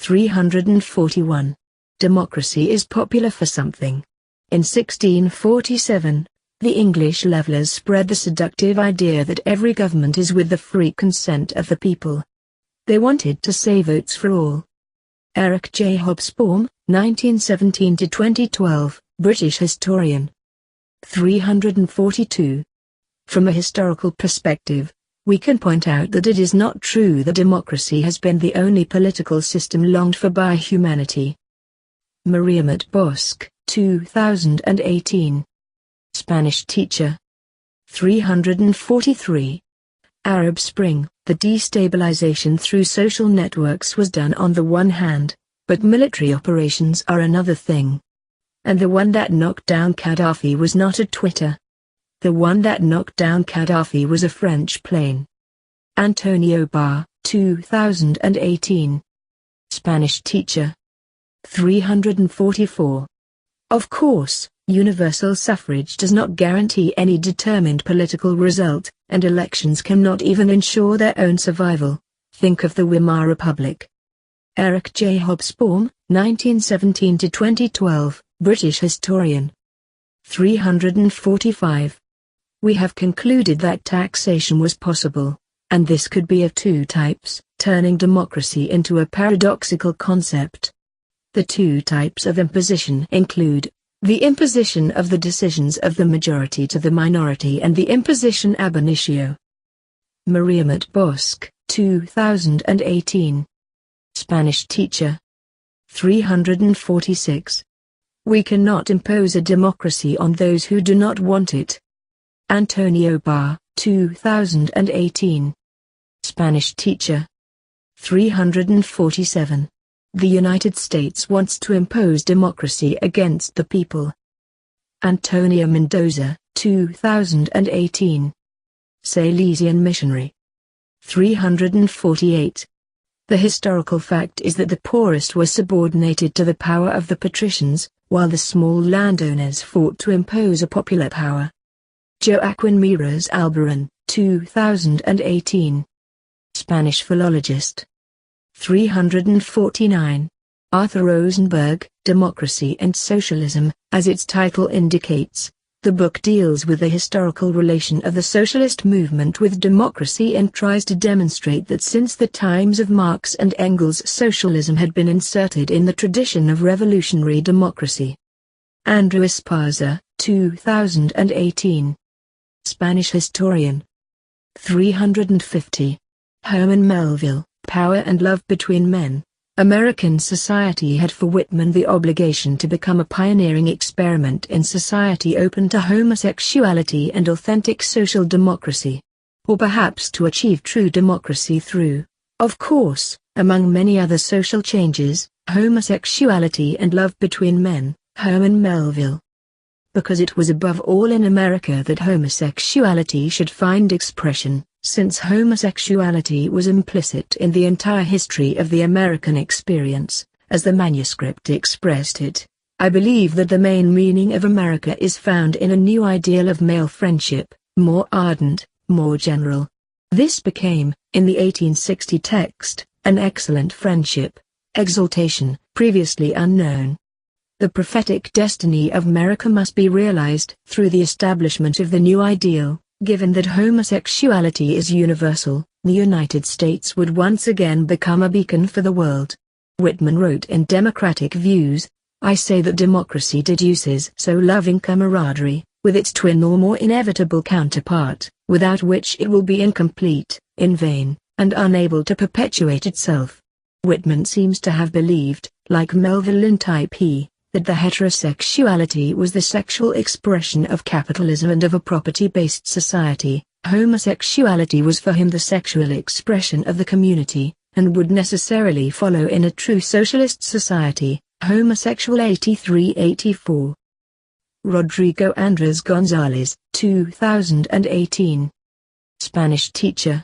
341. Democracy is popular for something. In 1647, the English levelers spread the seductive idea that every government is with the free consent of the people. They wanted to say votes for all. Eric J. Hobsbawm, 1917–2012, British historian. 342. From a historical perspective, we can point out that it is not true that democracy has been the only political system longed for by humanity. María Mut Bosque, 2018. Spanish teacher. 343. Arab Spring. The destabilization through social networks was done on the one hand, but military operations are another thing. And the one that knocked down Gaddafi was not a Twitter. The one that knocked down Gaddafi was a French plane. Antonio Barr, 2018. Spanish teacher. 344. Of course, universal suffrage does not guarantee any determined political result, and elections cannot even ensure their own survival. Think of the Weimar Republic. Eric J. Hobsbawm, 1917–2012, British historian. 345. We have concluded that taxation was possible, and this could be of two types, turning democracy into a paradoxical concept. The two types of imposition include the imposition of the decisions of the majority to the minority and the imposition ab initio. María Mut Bosque, 2018. Spanish teacher. 346. We cannot impose a democracy on those who do not want it. Antonio Barr, 2018. Spanish teacher. 347. The United States wants to impose democracy against the people. Antonia Mendoza, 2018. Salesian missionary. 348. The historical fact is that the poorest were subordinated to the power of the patricians, while the small landowners fought to impose a popular power. Joaquin Miras Albarrán, 2018. Spanish philologist. 349. Arthur Rosenberg, Democracy and Socialism, as its title indicates. The book deals with the historical relation of the socialist movement with democracy and tries to demonstrate that since the times of Marx and Engels socialism had been inserted in the tradition of revolutionary democracy. Andrew Esparza, 2018. Spanish historian. 350. Herman Melville, Power and Love Between Men. American society had for Whitman the obligation to become a pioneering experiment in society open to homosexuality and authentic social democracy. Or perhaps to achieve true democracy through, of course, among many other social changes, homosexuality and love between men, Herman Melville. Because it was above all in America that homosexuality should find expression, since homosexuality was implicit in the entire history of the American experience, as the manuscript expressed it, I believe that the main meaning of America is found in a new ideal of male friendship, more ardent, more general. This became, in the 1860 text, an excellent friendship, exaltation, previously unknown. The prophetic destiny of America must be realized through the establishment of the new ideal. Given that homosexuality is universal, the United States would once again become a beacon for the world. Whitman wrote in Democratic Views, I say that democracy deduces so loving camaraderie, with its twin or more inevitable counterpart, without which it will be incomplete, in vain, and unable to perpetuate itself. Whitman seems to have believed, like Melville in Type E, that the heterosexuality was the sexual expression of capitalism and of a property-based society. Homosexuality was for him the sexual expression of the community, and would necessarily follow in a true socialist society. Homosexual 83-84. Rodrigo Andrés González, 2018. Spanish teacher.